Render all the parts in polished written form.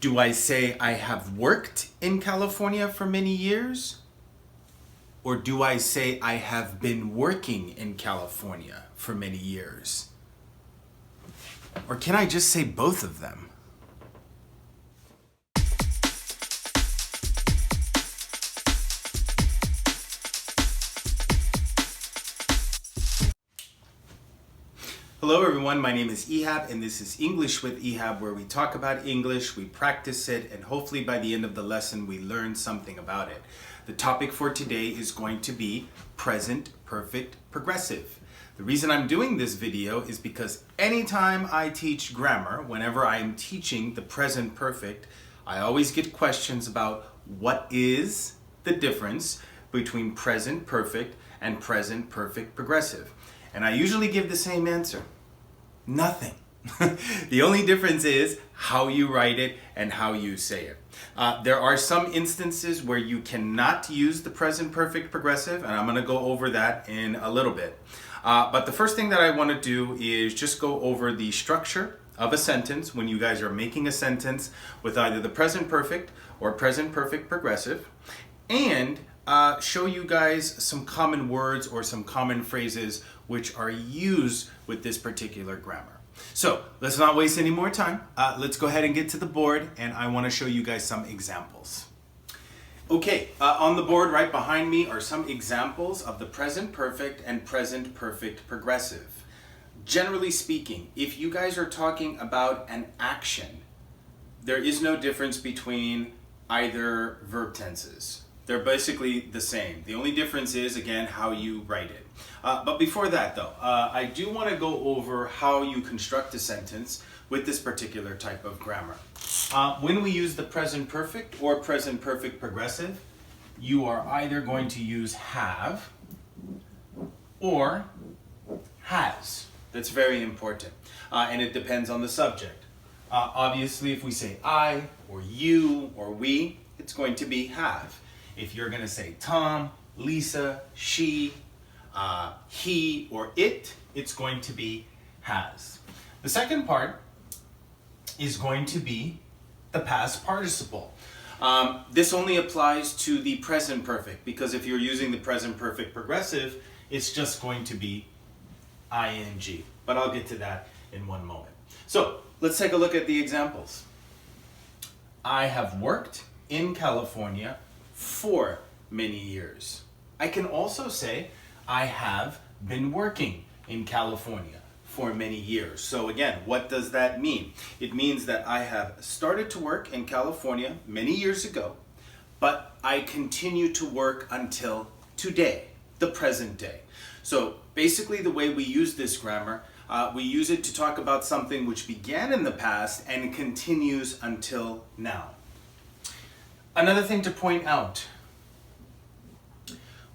Do I say I have worked in California for many years? Or do I say I have been working in California for many years? Or can I just say both of them? Hello everyone, my name is Ehab and this is English with Ehab, where we talk about English, we practice it, and hopefully by the end of the lesson we learn something about it. The topic for today is going to be present perfect progressive. The reason I'm doing this video is because anytime I teach grammar, whenever I'm teaching the present perfect, I always get questions about what is the difference between present perfect and present perfect progressive. And I usually give the same answer. Nothing. The only difference is how you write it and how you say it. There are some instances where you cannot use the present perfect progressive, and I'm going to go over that in a little bit. But the first thing that I want to do is just go over the structure of a sentence when you guys are making a sentence with either the present perfect or present perfect progressive, and show you guys some common words or some common phrases which are used with this particular grammar. So let's not waste any more time. Let's go ahead and get to the board, and I want to show you guys some examples. Okay, on the board right behind me are some examples of the present perfect and present perfect progressive. Generally speaking, if you guys are talking about an action, there is no difference between either verb tenses. They're basically the same. The only difference is, again, how you write it. But before that, though, I do want to go over how you construct a sentence with this particular type of grammar. When we use the present perfect or present perfect progressive, you are either going to use have or has. That's very important. And it depends on the subject. Obviously, if we say I or you or we, it's going to be have. If you're going to say Tom, Lisa, she, he, or it, it's going to be has. The second part is going to be the past participle. This only applies to the present perfect, because if you're using the present perfect progressive, it's just going to be ing. But I'll get to that in one moment. So let's take a look at the examples. I have worked in California for many years. I can also say I have been working in California for many years. So again, what does that mean? It means that I have started to work in California many years ago, but I continue to work until today, the present day. So basically the way we use this grammar, we use it to talk about something which began in the past and continues until now. Another thing to point out,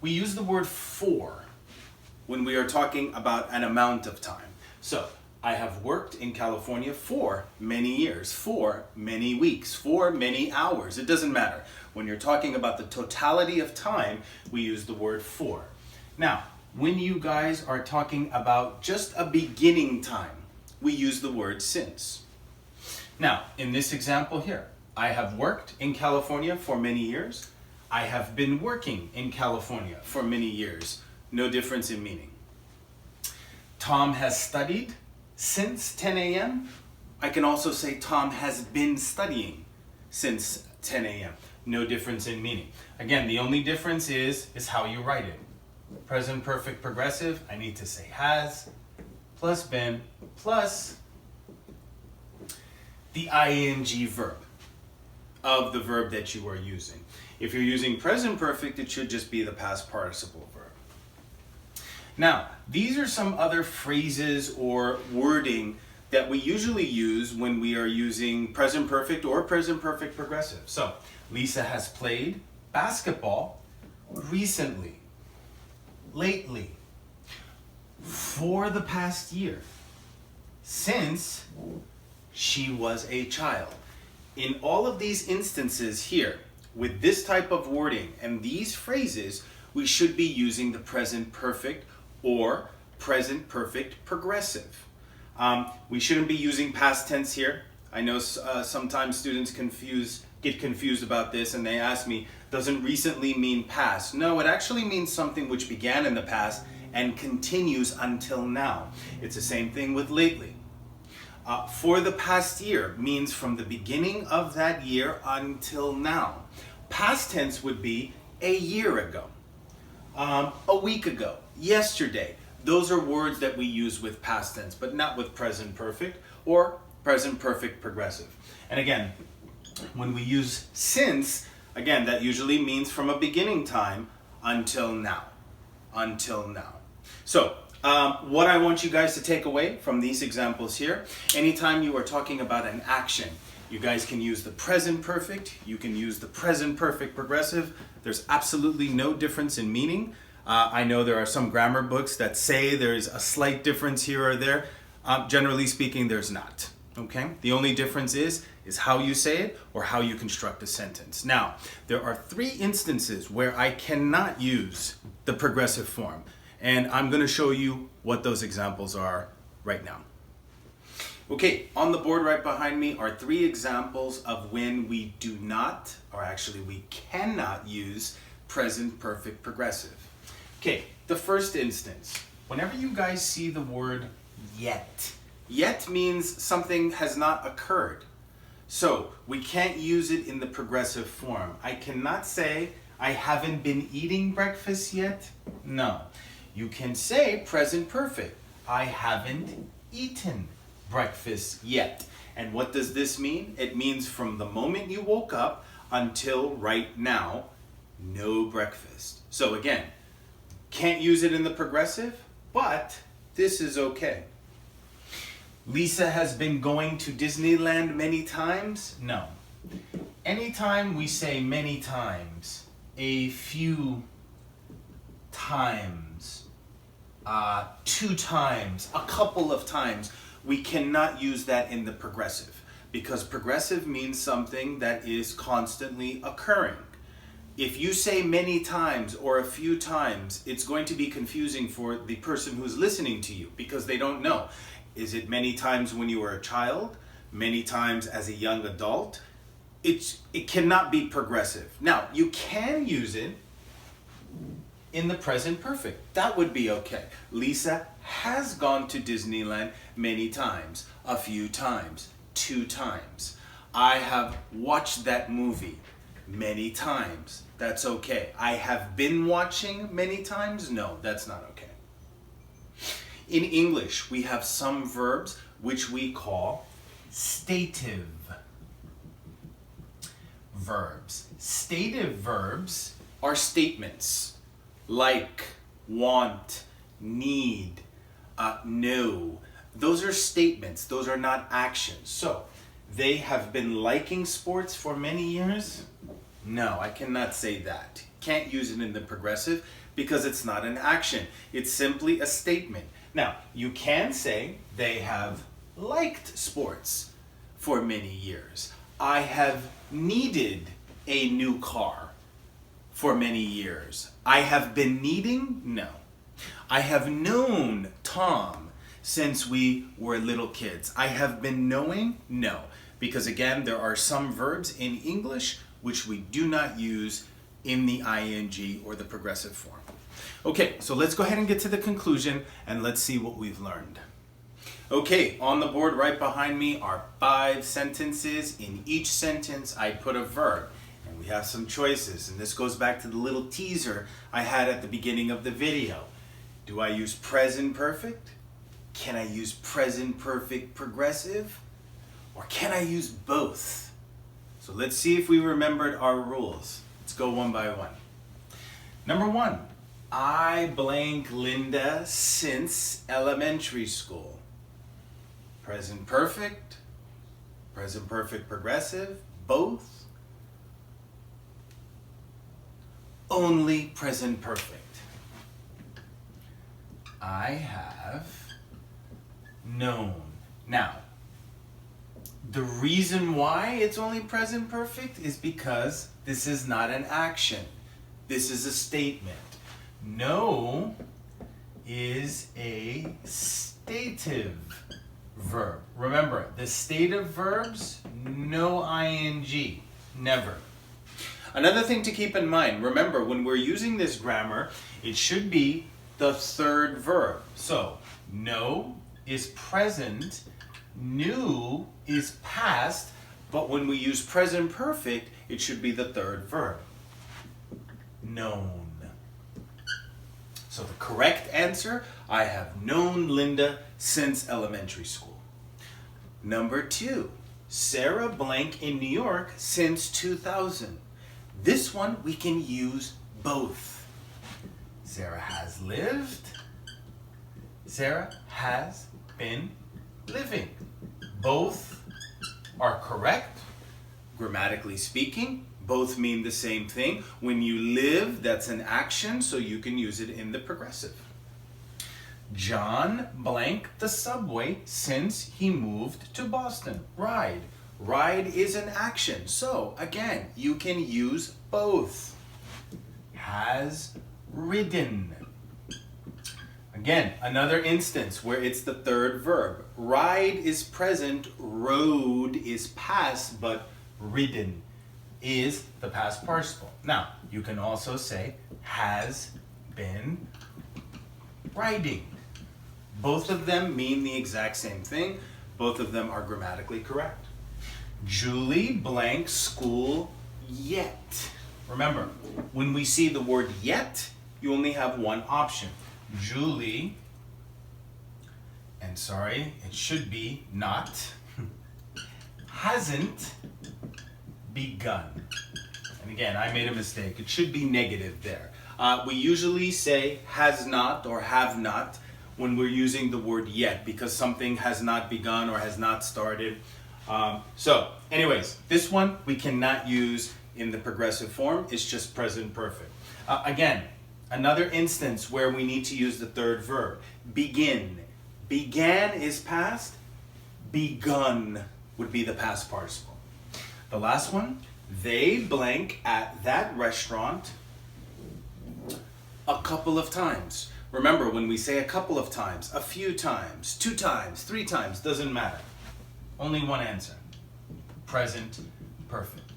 we use the word for when we are talking about an amount of time. So, I have worked in California for many years, for many weeks, for many hours. It doesn't matter. When you're talking about the totality of time, we use the word for. Now, when you guys are talking about just a beginning time, we use the word since. Now, in this example here, I have worked in California for many years. I have been working in California for many years. No difference in meaning. Tom has studied since 10 a.m. I can also say Tom has been studying since 10 a.m. No difference in meaning. Again, the only difference is how you write it. Present perfect progressive, I need to say has plus been plus the ing verb of the verb that you are using. If you're using present perfect, it should just be the past participle verb. Now, these are some other phrases or wording that we usually use when we are using present perfect or present perfect progressive. So, Lisa has played basketball recently, lately, for the past year, since she was a child. In all of these instances here, with this type of wording and these phrases, we should be using the present perfect or present perfect progressive. We shouldn't be using past tense here. I know sometimes students get confused about this, and they ask me, doesn't recently mean past? No, it actually means something which began in the past and continues until now. It's the same thing with lately. For the past year means from the beginning of that year until now. Past tense would be a year ago, a week ago, yesterday. Those are words that we use with past tense, but not with present perfect or present perfect progressive. And again, when we use since, again, that usually means from a beginning time until now. Until now. So, what I want you guys to take away from these examples here, anytime you are talking about an action, you guys can use the present perfect, you can use the present perfect progressive. There's absolutely no difference in meaning. I know there are some grammar books that say there's a slight difference here or there. Generally speaking, there's not. Okay? The only difference is how you say it or how you construct a sentence. Now, there are 3 instances where I cannot use the progressive form. And I'm going to show you what those examples are right now. Okay, on the board right behind me are 3 examples of when we do not, or actually we cannot use present perfect progressive. Okay, the first instance, whenever you guys see the word yet, yet means something has not occurred. So we can't use it in the progressive form. I cannot say, I haven't been eating breakfast yet. No. You can say present perfect. I haven't eaten breakfast yet. And what does this mean? It means from the moment you woke up until right now, no breakfast. So again, can't use it in the progressive, but this is okay. Lisa has been going to Disneyland many times? No. Anytime we say many times, a few times, 2 times, a couple of times, we cannot use that in the progressive because progressive means something that is constantly occurring. If you say many times or a few times, it's going to be confusing for the person who's listening to you because they don't know. Is it many times when you were a child? Many times as a young adult? It cannot be progressive. Now, you can use it in the present perfect. That would be okay. Lisa has gone to Disneyland many times, a few times, 2 times. I have watched that movie many times. That's okay. I have been watching many times. No, that's not okay. In English, we have some verbs which we call stative verbs. Stative verbs are statements like, want, need, know. Those are statements. Those are not actions. So, they have been liking sports for many years? No, I cannot say that. Can't use it in the progressive because it's not an action. It's simply a statement. Now, you can say they have liked sports for many years. I have needed a new car for many years. I have been needing? No. I have known Tom since we were little kids. I have been knowing? No. Because again, there are some verbs in English which we do not use in the ing or the progressive form. Okay, so let's go ahead and get to the conclusion and let's see what we've learned. Okay, on the board right behind me are 5 sentences. In each sentence, I put a verb. And we have some choices. And this goes back to the little teaser I had at the beginning of the video. Do I use present perfect? Can I use present perfect progressive? Or can I use both? So let's see if we remembered our rules. Let's go one by one. Number 1, I blank Linda since elementary school. Present perfect progressive, both. Only present perfect. I have known. Now, the reason why it's only present perfect is because this is not an action. This is a statement. Know is a stative verb. Remember, the state of verbs, no ing, never. Another thing to keep in mind, remember, when we're using this grammar, it should be the third verb. So, know is present, knew is past, but when we use present perfect, it should be the third verb. Known. So the correct answer, I have known Linda since elementary school. Number 2, Sarah blank in New York since 2000. This one we can use both. Sarah has lived. Sarah has been living. Both are correct. Grammatically speaking, both mean the same thing. When you live, that's an action, so you can use it in the progressive. John blanked the subway since he moved to Boston. Ride. Ride is an action, so again, you can use both. Has ridden. Again, another instance where it's the third verb. Ride is present, rode is past, but ridden is the past participle. Now, you can also say has been riding. Both of them mean the exact same thing. Both of them are grammatically correct. Julie blank school yet. Remember, when we see the word yet, you only have one option. Julie, and sorry, it should be not, hasn't begun. And again, I made a mistake. It should be negative there. We usually say has not or have not when we're using the word yet because something has not begun or has not started. So anyways, this one we cannot use in the progressive form. It's just present perfect. Again, another instance where we need to use the third verb. Begin. Began is past. Begun would be the past participle. The last one, they blank at that restaurant a couple of times. Remember, when we say a couple of times, a few times, 2 times, 3 times, doesn't matter. Only one answer. Present perfect.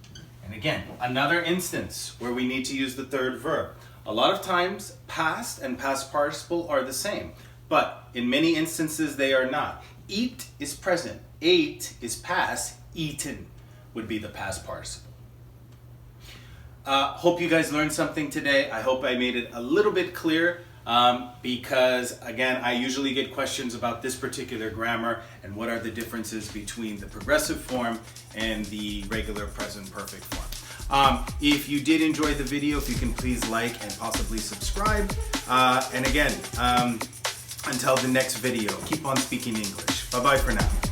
And again, another instance where we need to use the third verb. A lot of times, past and past participle are the same, but in many instances they are not. Eat is present. Ate is past. Eaten would be the past participle. Hope you guys learned something today. I hope I made it a little bit clear because, again, I usually get questions about this particular grammar and what are the differences between the progressive form and the regular present perfect form. If you did enjoy the video, if you can please like and possibly subscribe. And again, until the next video, keep on speaking English. Bye-bye for now.